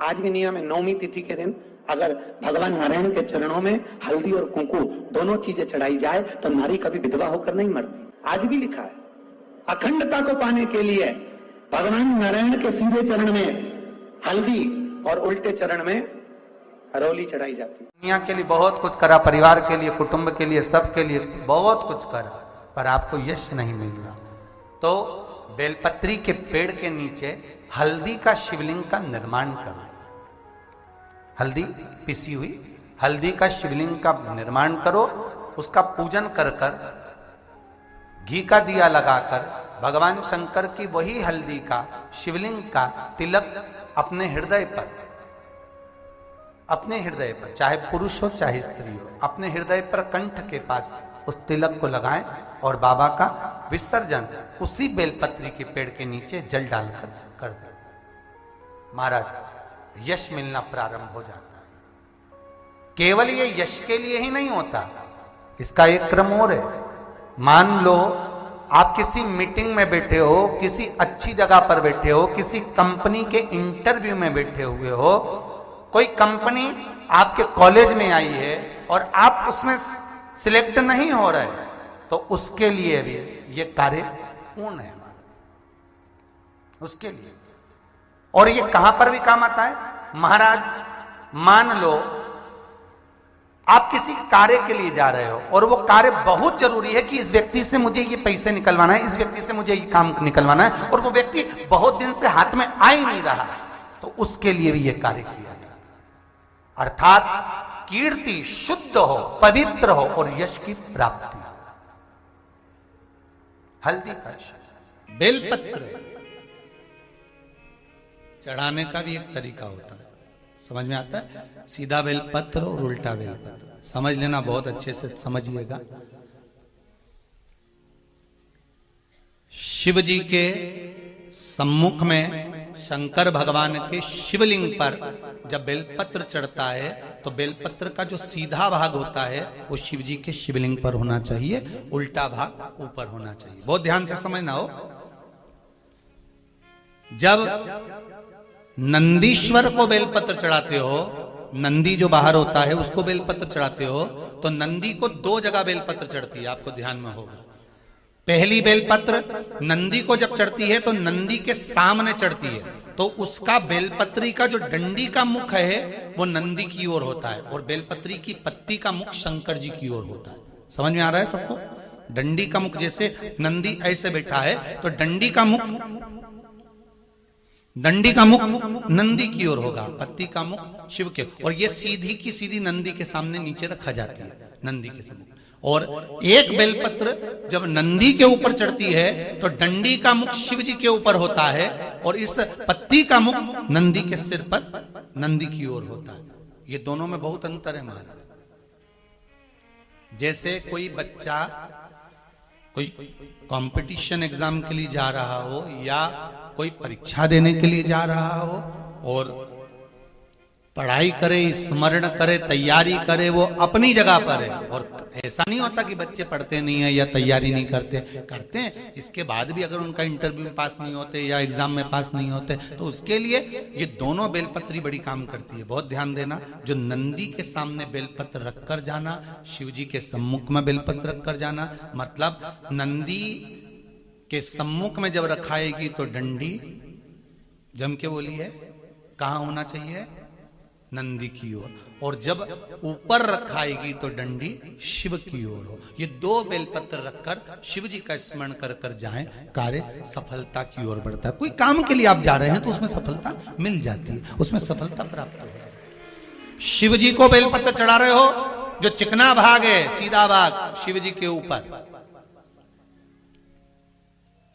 आज भी नियम है, नौमी तिथि के दिन अगर भगवान नारायण के चरणों में हल्दी और कुंकू दोनों चीजें चढ़ाई जाए तो नारी कभी विधवा होकर नहीं मरती। आज भी लिखा है, अखंडता को पाने के लिए भगवान नारायण के सीधे चरण में हल्दी और उल्टे चरण में हरोली चढ़ाई जाती है। दुनिया के लिए बहुत कुछ करा, परिवार के लिए, कुटुंब के लिए, सबके लिए बहुत कुछ करा, पर आपको यश नहीं मिल रहा। तो बेलपत्री के पेड़ के नीचे हल्दी का शिवलिंग का निर्माण करो। हल्दी पिसी हुई हल्दी का शिवलिंग का निर्माण करो, उसका पूजन कर कर घी का दिया लगाकर भगवान शंकर की वही हल्दी का शिवलिंग का तिलक अपने हृदय पर, चाहे पुरुष हो चाहे स्त्री हो, अपने हृदय पर कंठ के पास उस तिलक को लगाएं और बाबा का विसर्जन उसी बेलपत्री के पेड़ के नीचे जल डालकर कर दें। महाराज, यश मिलना प्रारंभ हो जाता है। केवल ये यश के लिए ही नहीं होता, इसका एक क्रम और है। मान लो आप किसी मीटिंग में बैठे हो, किसी अच्छी जगह पर बैठे हो, किसी कंपनी के इंटरव्यू में बैठे हुए हो, कोई कंपनी आपके कॉलेज में आई है और आप उसमें सिलेक्ट नहीं हो रहे, तो उसके लिए भी ये कार्य पूर्ण है हमारा, उसके लिए। और ये कहां पर भी काम आता है महाराज। मान लो आप किसी कार्य के लिए जा रहे हो और वो कार्य बहुत जरूरी है कि इस व्यक्ति से मुझे ये पैसे निकलवाना है, इस व्यक्ति से मुझे ये काम निकलवाना है, और वो व्यक्ति बहुत दिन से हाथ में आ ही नहीं रहा, तो उसके लिए भी ये कार्य किया जाता है। अर्थात कीर्ति शुद्ध हो, पवित्र हो और यश की प्राप्ति। हल्दी का बेलपत्र चढ़ाने का भी एक तरीका होता है, समझ में आता है? सीधा बेलपत्र और उल्टा बेलपत्र समझ लेना, बहुत अच्छे से समझिएगा। शिव जी के सम्मुख में शंकर भगवान के शिवलिंग पर जब बेलपत्र चढ़ता है तो बेलपत्र का जो सीधा भाग होता है वो शिव जी के शिवलिंग पर होना चाहिए, उल्टा भाग ऊपर होना चाहिए। बहुत ध्यान से समझना हो। जब नंदीश्वर को बेलपत्र चढ़ाते हो, नंदी जो बाहर होता है उसको बेलपत्र चढ़ाते हो, तो नंदी को दो जगह बेलपत्र चढ़ती है, आपको ध्यान में होगा। पहली बेलपत्र नंदी को जब चढ़ती है तो नंदी के सामने चढ़ती है, तो उसका बेलपत्री का जो डंडी का मुख है वो नंदी की ओर होता है और बेलपत्री की पत्ती का मुख शंकर जी की ओर होता है। समझ में आ रहा है सबको? डंडी का मुख, जैसे नंदी ऐसे बैठा है तो डंडी का मुख नंदी की ओर होगा, पत्ती का मुख शिव के, और ये सीधी की सीधी नंदी के सामने नीचे रखा जाती है, नंदी के सामने। और एक बेलपत्र जब नंदी के ऊपर चढ़ती है तो डंडी का मुख शिव जी के ऊपर होता है और इस पत्ती का मुख नंदी के सिर पर नंदी की ओर होता है। ये दोनों में बहुत अंतर है महाराज। जैसे कोई बच्चा कोई कंपटीशन एग्जाम के लिए जा रहा हो या कोई परीक्षा देने के लिए जा रहा हो और पढ़ाई करे, स्मरण करे, तैयारी करे, वो अपनी जगह पर है। और ऐसा नहीं होता कि बच्चे पढ़ते नहीं है या तैयारी नहीं करते हैं। इसके बाद भी अगर उनका इंटरव्यू में पास नहीं होते या एग्जाम में पास नहीं होते तो उसके लिए ये दोनों बेलपत्री बड़ी काम करती है। बहुत ध्यान देना, जो नंदी के सामने बेलपत्र रखकर जाना, शिव जी के सम्मुख में बेलपत्र रखकर जाना, मतलब नंदी के सम्मुख में जब रखाएगी तो डंडी जम के बोली है कहां होना चाहिए? नंदी की ओर, और जब ऊपर रखाएगी तो डंडी शिव की ओर हो। ये दो बेलपत्र रखकर शिव जी का स्मरण कर कर जाएं, कार्य सफलता की ओर बढ़ता है। कोई काम के लिए आप जा रहे हैं तो उसमें सफलता मिल जाती है, उसमें सफलता प्राप्त हो। शिव जी को बेलपत्र चढ़ा रहे हो, जो चिकना भाग है, सीधा भाग शिव जी के ऊपर,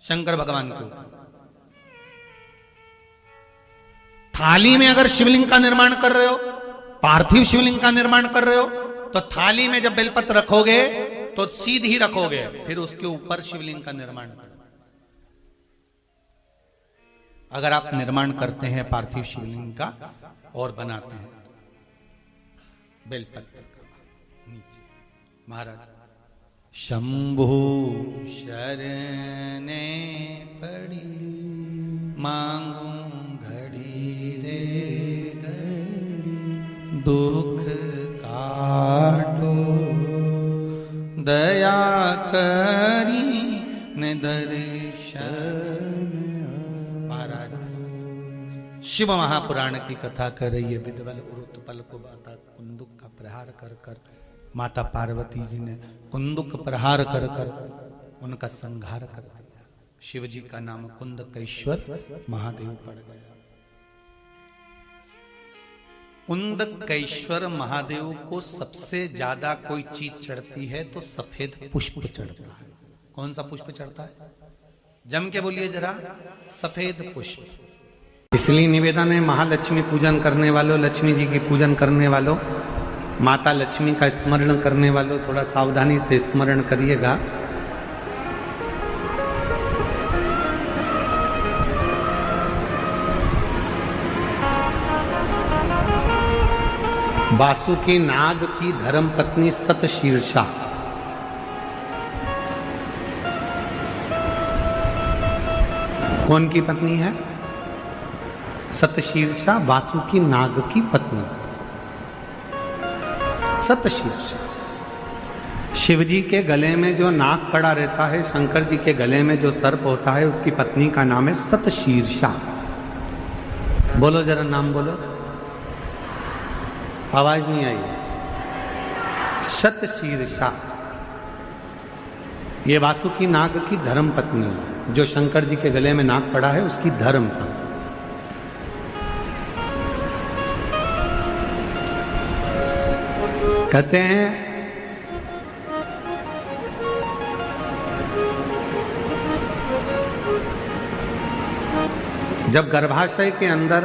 शंकर भगवान के ऊपर। थाली में अगर शिवलिंग का निर्माण कर रहे हो, पार्थिव शिवलिंग का निर्माण कर रहे हो, तो थाली में जब बेलपत्र रखोगे तो सीधी रखोगे, फिर उसके ऊपर शिवलिंग का निर्माण करो। अगर आप निर्माण करते हैं पार्थिव शिवलिंग का और बनाते हैं बेलपत्र का नीचे, महाराज शंभु शरणे पड़ी मांगू घड़ी दे दुख काटो, दया करी ने दर्शन। महाराज शिव महापुराण की कथा कर रही है। विदवल उरुतपल को माता कुंदुक का प्रहार कर कर, माता पार्वती जी ने कुंदुक प्रहार कर कर उनका संहार कर दिया। शिव जी का नाम कुंदकेश्वर महादेव पड़ गया। कुंदकेश्वर महादेव को सबसे ज्यादा कोई चीज चढ़ती है तो सफेद पुष्प चढ़ता है। कौन सा पुष्प चढ़ता है? जम के बोलिए जरा। सफेद पुष्प। इसलिए निवेदन है, महालक्ष्मी पूजन करने वालों, लक्ष्मी जी की पूजन करने वालों, माता लक्ष्मी का स्मरण करने वालों, थोड़ा सावधानी से स्मरण करिएगा। वासुकी नाग की धर्म पत्नी सतशीर्षा, कौन की पत्नी है? सतशीर्षा वासुकी नाग की पत्नी सतशीर्षा। शिव जी के गले में जो नाग पड़ा रहता है, शंकर जी के गले में जो सर्प होता है, उसकी पत्नी का नाम है सतशीर्षा। बोलो जरा, नाम बोलो। आवाज नहीं आई। सतशीर्षा ये वासुकी नाग की धर्म पत्नी है। जो शंकर जी के गले में नाग पड़ा है उसकी धर्म पत्नी। कहते हैं जब गर्भाशय के अंदर,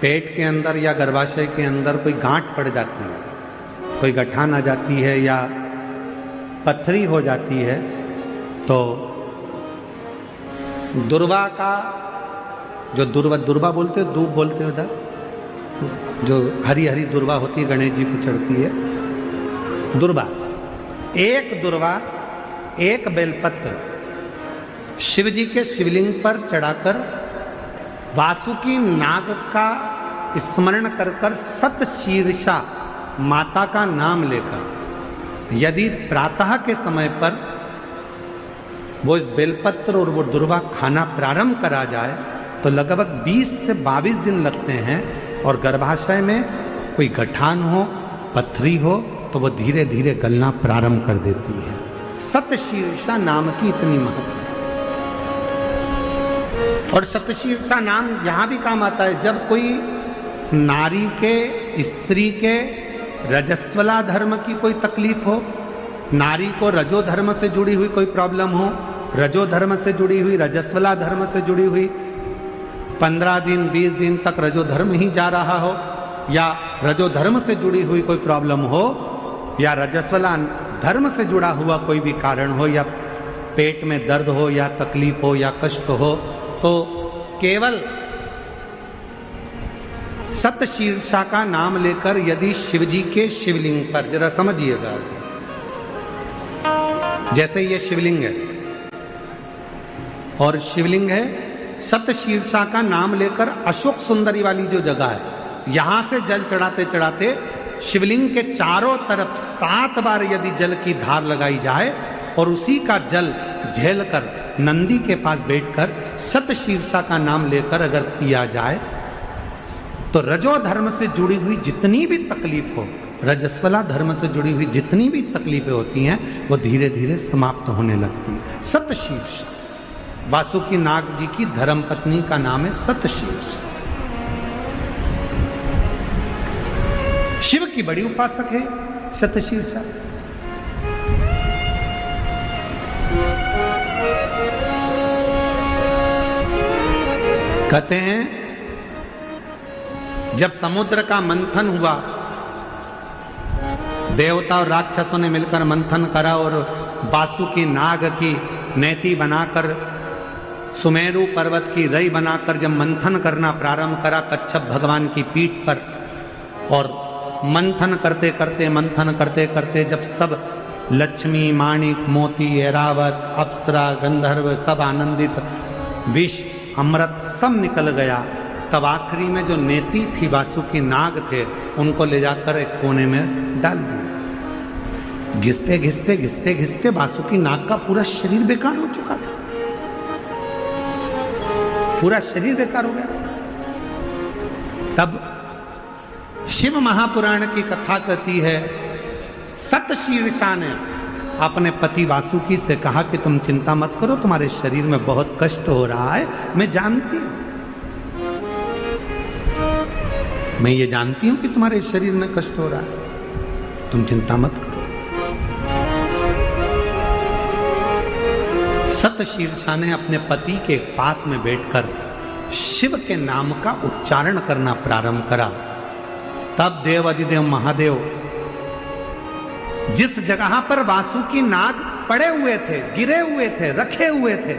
पेट के अंदर या गर्भाशय के अंदर कोई गांठ पड़ जाती है, कोई गठान आ जाती है या पथरी हो जाती है, तो दुर्वा का जो दुर्वा बोलते हो, दूब बोलते हो उधर, जो हरी हरी दुर्वा होती है, गणेश जी को चढ़ती है दुर्वा। एक बेलपत्र शिव जी के शिवलिंग पर चढ़ाकर वासुकी नाग का स्मरण कर कर सतशीर्षा माता का नाम लेकर यदि प्रातः के समय पर वो बेलपत्र और वो दुर्वा खाना प्रारंभ करा जाए तो लगभग 20 से 22 दिन लगते हैं, और गर्भाशय में कोई गठान हो, पथरी हो, तो वो धीरे धीरे गलना प्रारंभ कर देती है। सतशीर्षा नाम की इतनी महत्व। और सतशीर्षा नाम यहां भी काम आता है जब कोई नारी के, स्त्री के रजस्वला धर्म की कोई तकलीफ हो, नारी को रजो धर्म से जुड़ी हुई कोई प्रॉब्लम हो, रजो धर्म से जुड़ी हुई, रजस्वला धर्म से जुड़ी हुई, 15 दिन 20 दिन तक रजो धर्म ही जा रहा हो, या रजो धर्म से जुड़ी हुई कोई प्रॉब्लम हो, या रजस्वला धर्म से जुड़ा हुआ कोई भी कारण हो, या पेट में दर्द हो, या तकलीफ हो, या कष्ट हो, तो केवल सतशीर्षा का नाम लेकर यदि शिव जी के शिवलिंग पर, जरा समझिएगा, जैसे ये शिवलिंग है और शिवलिंग है, सतशीर्षा का नाम लेकर अशोक सुंदरी वाली जो जगह है, यहां से जल चढ़ाते चढ़ाते शिवलिंग के चारों तरफ 7 बार यदि जल की धार लगाई जाए और उसी का जल झेलकर नंदी के पास बैठकर सतशीर्षा का नाम लेकर अगर पिया जाए तो रजो धर्म से जुड़ी हुई जितनी भी तकलीफ हो, रजस्वला धर्म से जुड़ी हुई जितनी भी तकलीफें होती हैं, वो धीरे धीरे समाप्त होने लगती है। सतशीर्षा वासुकी नाग जी की धर्म पत्नी का नाम है सतशीर्षा। शिव की बड़ी उपासक है सतशीर्षा। कहते हैं जब समुद्र का मंथन हुआ, देवता और राक्षसों ने मिलकर मंथन करा और वासुकी नाग की नेति बनाकर, सुमेरु पर्वत की रई बनाकर जब मंथन करना प्रारंभ करा कच्छप भगवान की पीठ पर, और मंथन करते करते जब सब लक्ष्मी, माणिक, मोती, ऐरावत, अप्सरा, गंधर्व सब आनंदित, विष, अमृत सब निकल गया, तब आखिरी में जो नेति थी, वासुकी नाग थे, उनको ले जाकर एक कोने में डाल दिया। घिसते घिसते घिसते घिसते वासुकी नाग का पूरा शरीर बेकार हो चुका था, पूरा शरीर बेकार हो गया। तब शिव महापुराण की कथा कहती है, सतशीर्षा ने अपने पति वासुकी से कहा कि तुम चिंता मत करो, तुम्हारे शरीर में बहुत कष्ट हो रहा है, मैं जानती हूं, मैं ये जानती हूं कि तुम्हारे शरीर में कष्ट हो रहा है, तुम चिंता मत करो। सतशीर्षा ने अपने पति के पास में बैठकर शिव के नाम का उच्चारण करना प्रारंभ करा। तब देव अधिदेव महादेव जिस जगह पर वासुकी नाग पड़े हुए थे, गिरे हुए थे, रखे हुए थे,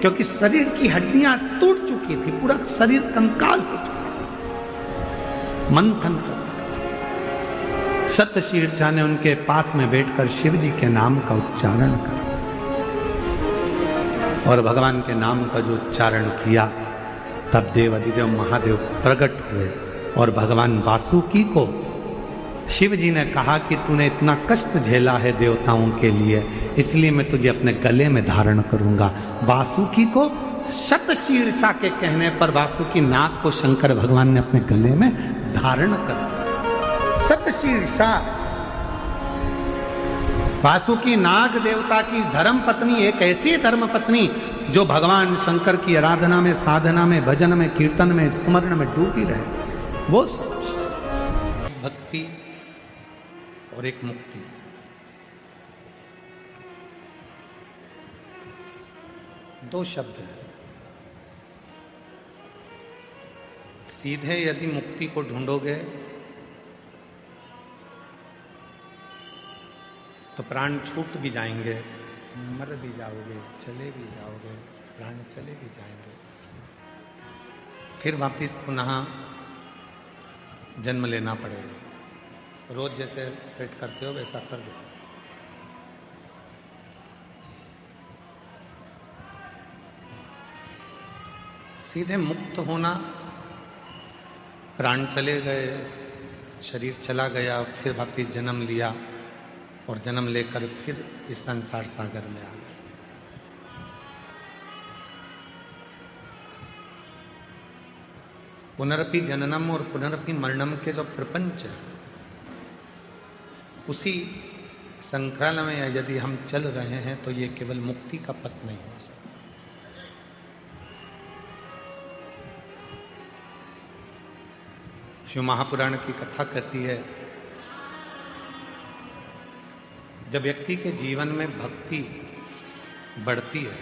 क्योंकि शरीर की हड्डियां टूट चुकी थी, पूरा शरीर कंकाल हो चुका था, मंथन कर सतशीर्षा ने उनके पास में बैठकर शिव जी के नाम का उच्चारण करा और भगवान के नाम का जो उच्चारण किया, तब देव अधिदेव महादेव प्रकट हुए और भगवान वासुकी को शिव जी ने कहा कि तूने इतना कष्ट झेला है देवताओं के लिए, इसलिए मैं तुझे अपने गले में धारण करूंगा। वासुकी को सतशीर्षा के कहने पर वासुकी नाग को शंकर भगवान ने अपने गले में धारण कर दिया। सतशीर्षा वासुकी नाग देवता की धर्म पत्नी, एक ऐसी धर्म पत्नी जो भगवान शंकर की आराधना में, साधना में, भजन में, कीर्तन में, स्मरण में डूबी रहे। वो भक्ति और एक मुक्ति। दो शब्द हैं। सीधे यदि मुक्ति को ढूंढोगे तो प्राण छूट भी जाएंगे, मर भी जाओगे, चले भी जाओगे, प्राण चले भी जाएंगे, फिर वापिस पुनः जन्म लेना पड़ेगा। रोज जैसे सेट करते हो वैसा कर दो। सीधे मुक्त होना, प्राण चले गए, शरीर चला गया, फिर वापिस जन्म लिया और जन्म लेकर फिर इस संसार सागर में आ गए। पुनरपि जननम और पुनरपि मरणम के जो प्रपंच है, उसी श्रृंखला में यदि हम चल रहे हैं तो ये केवल मुक्ति का पथ नहीं हो सकता। शिव महापुराण की कथा कहती है, जब व्यक्ति के जीवन में भक्ति बढ़ती है,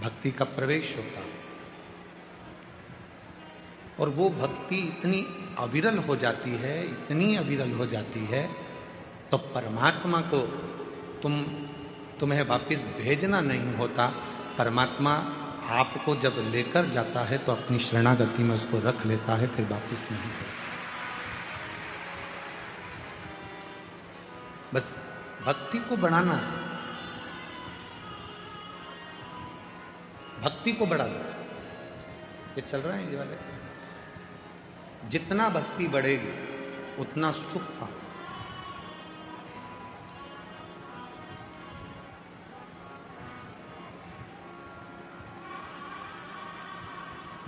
भक्ति का प्रवेश होता है और वो भक्ति इतनी अविरल हो जाती है, इतनी अविरल हो जाती है, तो परमात्मा को तुम्हें वापिस भेजना नहीं होता। परमात्मा आपको जब लेकर जाता है तो अपनी शरणागति में उसको रख लेता है, फिर वापिस नहीं भेजता। बस भक्ति को बढ़ाना है, भक्ति को बढ़ा दो। ये चल रहा है ये वाले, जितना भक्ति बढ़ेगी उतना सुख पाओ।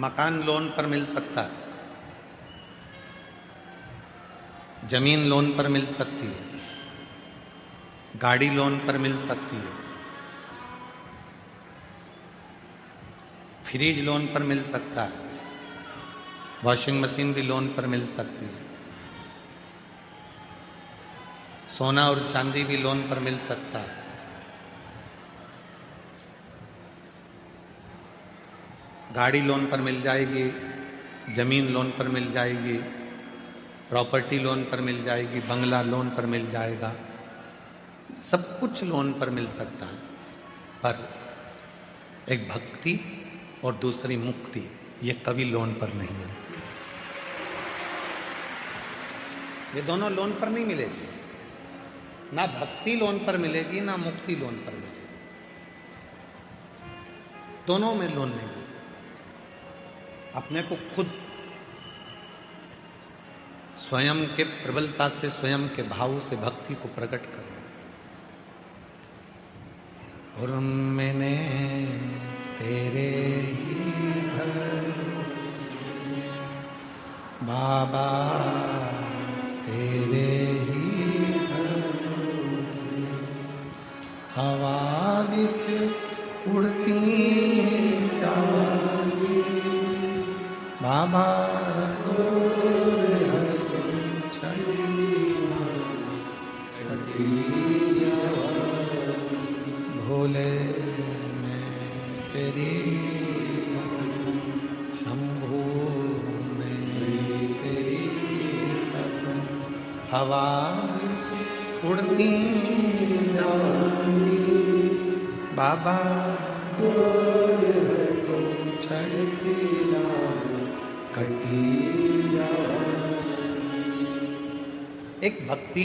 मकान लोन पर मिल सकता है, जमीन लोन पर मिल सकती है, गाड़ी लोन पर मिल सकती है, फ्रिज लोन पर मिल सकता है, वॉशिंग मशीन भी लोन पर मिल सकती है, सोना और चांदी भी लोन पर मिल सकता है। गाड़ी लोन पर मिल जाएगी, जमीन लोन पर मिल जाएगी, प्रॉपर्टी लोन पर मिल जाएगी, बंगला लोन पर मिल जाएगा, सब कुछ लोन पर मिल सकता है। पर एक भक्ति और दूसरी मुक्ति, ये कभी लोन पर नहीं मिलती। ये दोनों लोन पर नहीं मिलेगी, ना भक्ति लोन पर मिलेगी, ना मुक्ति लोन पर मिलेगी। दोनों में लोन नहीं मिल सकती। अपने को खुद स्वयं के प्रबलता से, स्वयं के भाव से भक्ति को प्रकट करना। और मैंने तेरे ही भरोसे बाबा, तेरे ही भरोसे हवा बिच उड़ती जावांगी बाबा, डोर हर तो छड़ी भोले मैं तेरी भगत, शंभू मैं तेरी भगत, हवा बिच उड़ती जावांगी बाबा, डोर हर तो छड़ी कटी। एक भक्ति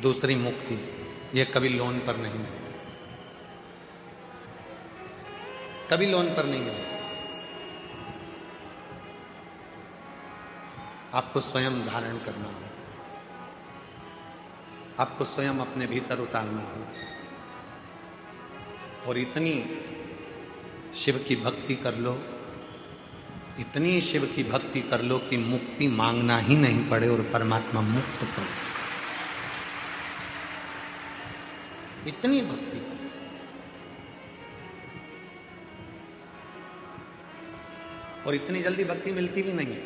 दूसरी मुक्ति, ये कभी लोन पर नहीं मिलती, कभी लोन पर नहीं मिलेगी। आपको स्वयं धारण करना हो, आपको स्वयं अपने भीतर उतारना हो, और इतनी शिव की भक्ति कर लो, इतनी शिव की भक्ति कर लो कि मुक्ति मांगना ही नहीं पड़े और परमात्मा मुक्त कर दे। इतनी भक्ति कर। और इतनी जल्दी भक्ति मिलती भी नहीं है।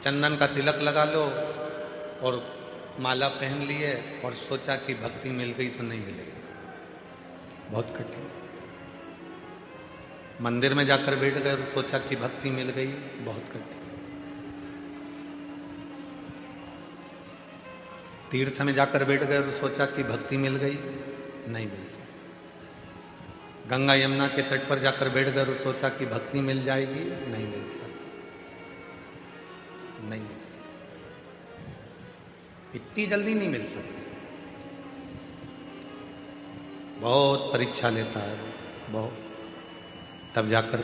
चंदन का तिलक लगा लो और माला पहन लिए और सोचा कि भक्ति मिल गई, तो नहीं मिलेगी, बहुत कठिन। मंदिर में जाकर बैठ गए और सोचा कि भक्ति मिल गई, बहुत कठिन। तीर्थ में जाकर बैठ गए और सोचा कि भक्ति मिल गई, नहीं मिल सकती। गंगा यमुना के तट पर जाकर बैठ गए और सोचा कि भक्ति मिल जाएगी, नहीं मिल सकती, नहीं मिल, इतनी जल्दी नहीं मिल सकती। बहुत परीक्षा लेता है, बहुत, तब जाकर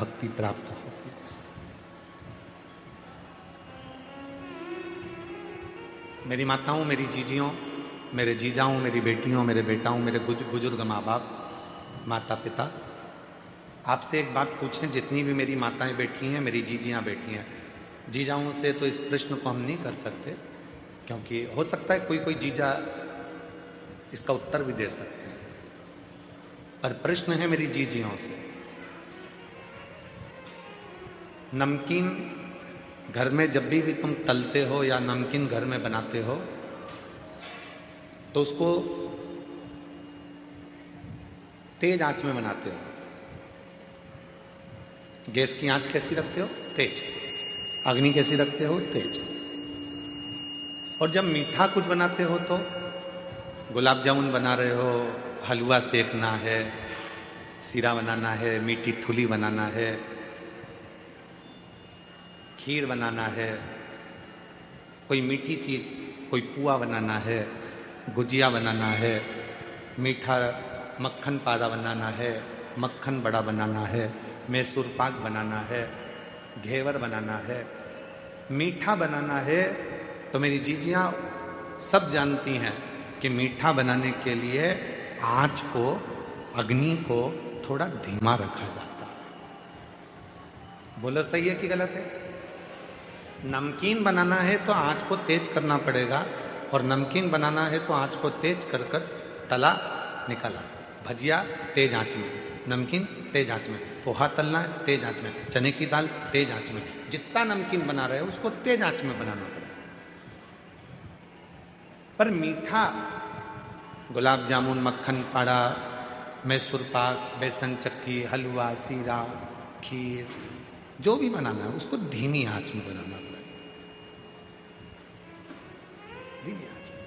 भक्ति प्राप्त होती है। मेरी माताओं, मेरी जीजियों, मेरे जीजाओं, मेरी बेटियों, मेरे बेटाओं, मेरे बुजुर्ग माँ बाप, माता पिता, आपसे एक बात पूछें, जितनी भी मेरी माताएं बैठी हैं, मेरी जीजियां बैठी हैं, जीजाओं से तो इस प्रश्न को हम नहीं कर सकते, क्योंकि हो सकता है कोई कोई जीजा इसका उत्तर भी दे सकते हैं, पर प्रश्न है मेरी जीजियों से। नमकीन घर में जब भी तुम तलते हो या नमकीन घर में बनाते हो, तो उसको तेज आंच में बनाते हो। गैस की आंच कैसी रखते हो? तेज। अग्नि कैसी रखते हो? तेज। और जब मीठा कुछ बनाते हो तो गुलाब जामुन बना रहे हो, हलवा सेकना है, सीरा बनाना है, मीठी थुली बनाना है, खीर बनाना है, कोई मीठी चीज, कोई पुआ बनाना है, गुजिया बनाना है, मीठा मक्खन पारा बनाना है, मक्खन बड़ा बनाना है, मैसूर पाक बनाना है, घेवर बनाना है, मीठा बनाना है। तो मेरी जीजियां सब जानती हैं कि मीठा बनाने के लिए आंच को, अग्नि को थोड़ा धीमा रखा जाता है। बोलो सही है कि गलत है? नमकीन बनाना है तो आंच को तेज करना पड़ेगा, और नमकीन बनाना है तो आंच को तेज कर कर तला निकाला। भजिया तेज आंच में, नमकीन तेज आंच में, पोहा तलना है तेज आंच में, चने की दाल तेज आंच में। जितना नमकीन बना रहे हो उसको तेज आंच में बनाना पड़ेगा। पर मीठा, गुलाब जामुन, मक्खन पाड़ा, मैसूर पाक, बेसन चक्की, हलवा, सीरा, खीर, जो भी बनाना है उसको धीमी आंच में बनाना पड़ेगा, धीमी आंच में।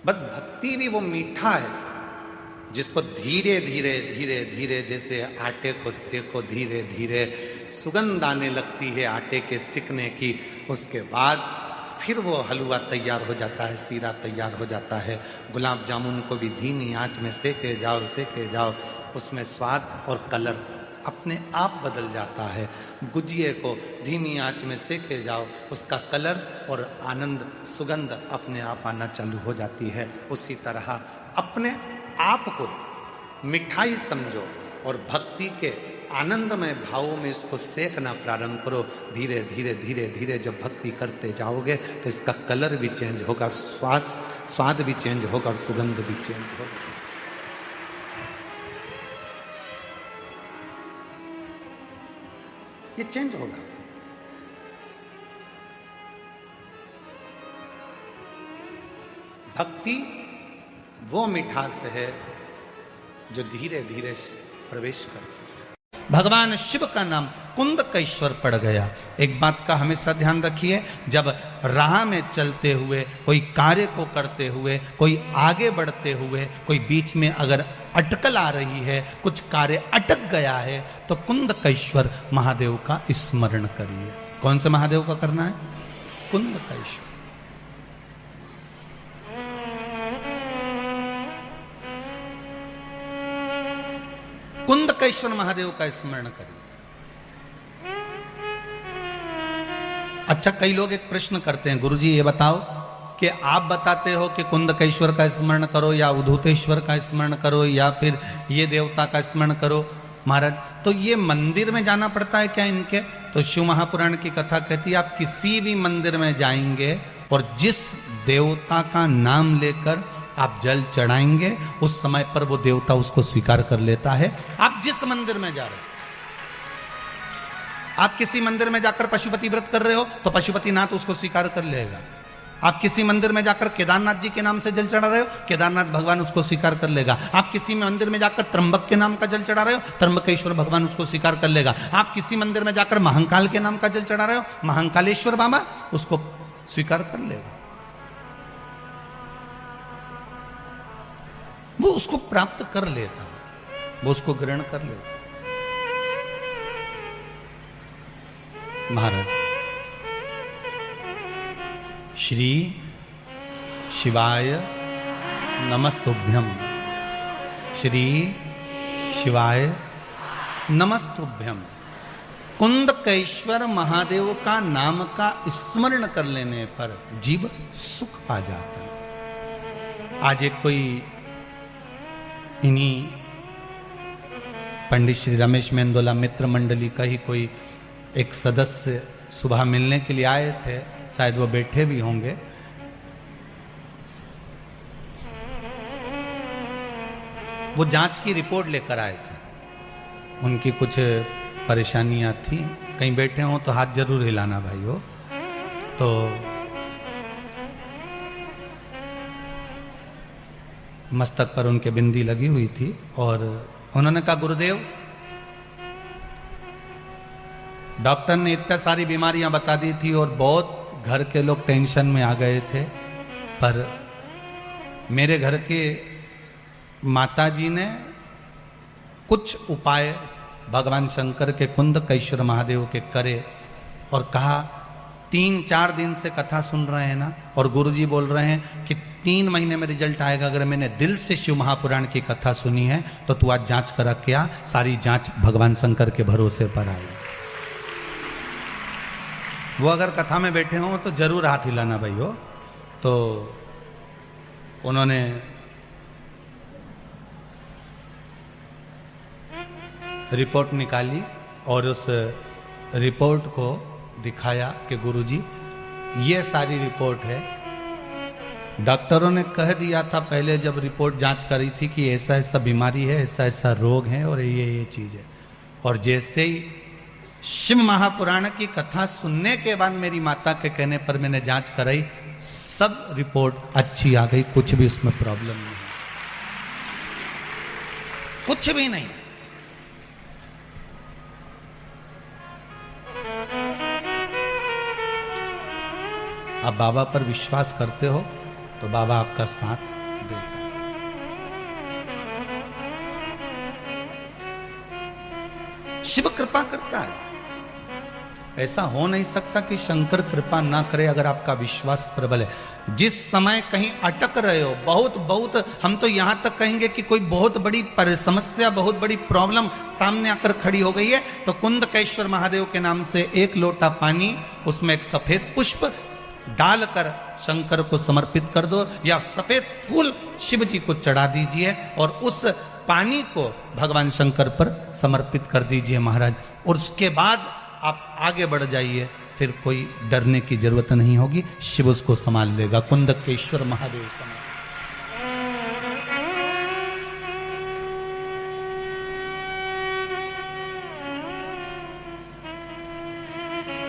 बस भक्ति भी वो मीठा है जिसको धीरे धीरे धीरे धीरे, जैसे आटे को सेको धीरे धीरे, सुगंध आने लगती है आटे के सिकने की, उसके बाद फिर वो हलवा तैयार हो जाता है, सीरा तैयार हो जाता है। गुलाब जामुन को भी धीमी आंच में सेके जाओ, सेके जाओ, उसमें स्वाद और कलर अपने आप बदल जाता है। गुजिये को धीमी आंच में सेके जाओ, उसका कलर और आनंद सुगंध अपने आप आना चालू हो जाती है। उसी तरह अपने आप को मिठाई समझो और भक्ति के आनंदमय भावों में इसको सेकना प्रारंभ करो। धीरे धीरे धीरे धीरे जब भक्ति करते जाओगे तो इसका कलर भी चेंज होगा, स्वाद भी चेंज होगा और सुगंध भी चेंज होगा। ये चेंज होगा। भक्ति वो मिठास है जो धीरे धीरे प्रवेश करती है। भगवान शिव का नाम कुंदकेश्वर पड़ गया। एक बात का हमेशा ध्यान रखिए, जब राह में चलते हुए, कोई कार्य को करते हुए, कोई आगे बढ़ते हुए, कोई बीच में अगर अटकल आ रही है, कुछ कार्य अटक गया है, तो कुंदकेश्वर महादेव का स्मरण करिए। कौन से महादेव का करना है? कुंदकेश्वर। कुंदकेश्वर महादेव का स्मरण करिए। अच्छा, कई लोग एक प्रश्न करते हैं, गुरुजी ये बताओ कि आप बताते हो कि कुंदकेश्वर का स्मरण करो या उद्धूतेश्वर का स्मरण करो या फिर ये देवता का स्मरण करो महाराज, तो ये मंदिर में जाना पड़ता है क्या इनके? तो शिव महापुराण की कथा कहती है आप किसी भी मंदिर में जाएंगे और जिस देवता का नाम लेकर आप जल चढ़ाएंगे उस समय पर वो देवता उसको स्वीकार कर लेता है। आप जिस मंदिर में जा रहे हो, आप किसी मंदिर में जाकर पशुपति व्रत कर रहे हो तो पशुपतिनाथ उसको स्वीकार कर लेगा। आप किसी मंदिर में जाकर केदारनाथ जी के नाम से जल चढ़ा रहे हो, केदारनाथ भगवान उसको स्वीकार कर लेगा। आप किसी मंदिर में जाकर त्र्यंबक के नाम का जल चढ़ा रहे हो, त्र्यंबकेश्वर भगवान उसको स्वीकार कर लेगा। आप किसी मंदिर में जाकर महाकाल के नाम का जल चढ़ा रहे हो, महाकालेश्वर बाबा उसको स्वीकार कर लेगा। वो उसको प्राप्त कर लेता है, वो उसको ग्रहण कर लेता। महाराज, श्री शिवाय नमस्तुभ्यम, श्री शिवाय नमस्तुभ्यम। कुंदकेश्वर महादेव का नाम का स्मरण कर लेने पर जीव सुख पा जाता है। आज एक कोई इन्हीं पंडित श्री रमेश मेंदोला मित्र मंडली का ही कोई एक सदस्य सुबह मिलने के लिए आए थे, शायद वो बैठे भी होंगे। वो जांच की रिपोर्ट लेकर आए थे, उनकी कुछ परेशानियां थी। कहीं बैठे हो तो हाथ जरूर हिलाना भाई हो। तो मस्तक पर उनके बिंदी लगी हुई थी और उन्होंने कहा गुरुदेव, डॉक्टर ने इतनी सारी बीमारियां बता दी थी और बहुत घर के लोग टेंशन में आ गए थे, पर मेरे घर के माताजी ने कुछ उपाय भगवान शंकर के कुंदकेश्वर महादेव के करे और कहा 3-4 दिन से कथा सुन रहे हैं ना, और गुरुजी बोल रहे हैं कि 3 महीने में रिजल्ट आएगा। अगर मैंने दिल से शिव महापुराण की कथा सुनी है तो तू आज जांच करा के आ। सारी जांच भगवान शंकर के भरोसे पर आई। वो अगर कथा में बैठे हो तो जरूर हाथ हिलाना भाई हो। तो उन्होंने रिपोर्ट निकाली और उस रिपोर्ट को दिखाया कि गुरुजी ये सारी रिपोर्ट है। डॉक्टरों ने कह दिया था पहले जब रिपोर्ट जांच करी थी कि ऐसा ऐसा बीमारी है, ऐसा ऐसा रोग है और ये चीज है। और जैसे ही शिव महापुराण की कथा सुनने के बाद मेरी माता के कहने पर मैंने जांच कराई, सब रिपोर्ट अच्छी आ गई, कुछ भी उसमें प्रॉब्लम नहीं, कुछ भी नहीं। आप बाबा पर विश्वास करते हो तो बाबा आपका साथ देगा। शिव कृपा करता है, ऐसा हो नहीं सकता कि शंकर कृपा ना करे अगर आपका विश्वास प्रबल है। जिस समय कहीं अटक रहे हो, बहुत हम तो यहां तक कहेंगे कि कोई बहुत बड़ी समस्या, बहुत बड़ी प्रॉब्लम सामने आकर खड़ी हो गई है, तो कुंदकेश्वर महादेव के नाम से एक लोटा पानी, उसमें एक सफेद पुष्प डालकर शंकर को समर्पित कर दो, या सफेद फूल शिव जी को चढ़ा दीजिए और उस पानी को भगवान शंकर पर समर्पित कर दीजिए महाराज। और उसके बाद आप आगे बढ़ जाइए, फिर कोई डरने की जरूरत नहीं होगी, शिव उसको संभाल लेगा। कुंदकेश्वर महादेव संभाल।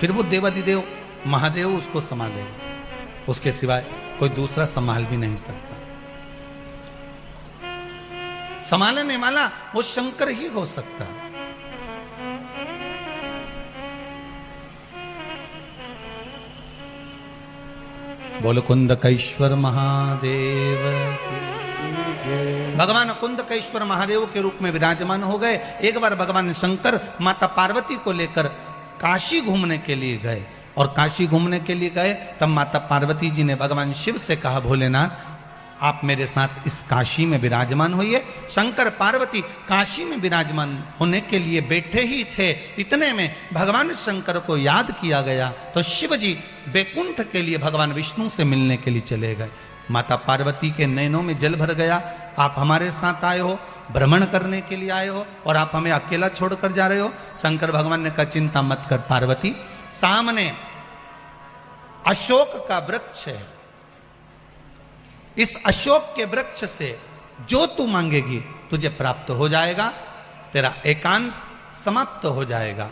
फिर वो देवादिदेव महादेव उसको संभालेगा, उसके सिवाय कोई दूसरा संभाल भी नहीं सकता। संभालने वाला वो शंकर ही हो सकता है। बोलो कुंदकेश्वर महादेव। भगवान कुंदकेश्वर महादेव के रूप में विराजमान हो गए। एक बार भगवान शंकर माता पार्वती को लेकर काशी घूमने के लिए गए, और काशी घूमने के लिए गए तब माता पार्वती जी ने भगवान शिव से कहा, भोलेनाथ आप मेरे साथ इस काशी में विराजमान होइए। शंकर पार्वती काशी में विराजमान होने के लिए बैठे ही थे, इतने में भगवान शंकर को याद किया गया, तो शिव जी बैकुंठ के लिए भगवान विष्णु से मिलने के लिए चले गए। माता पार्वती के नैनों में जल भर गया, आप हमारे साथ आए हो, भ्रमण करने के लिए आए हो, और आप हमें अकेला छोड़कर जा रहे हो। शंकर भगवान ने कहा, चिंता मत कर पार्वती, सामने अशोक का वृक्ष है, इस अशोक के वृक्ष से जो तू मांगेगी तुझे प्राप्त हो जाएगा, तेरा एकांत समाप्त हो जाएगा।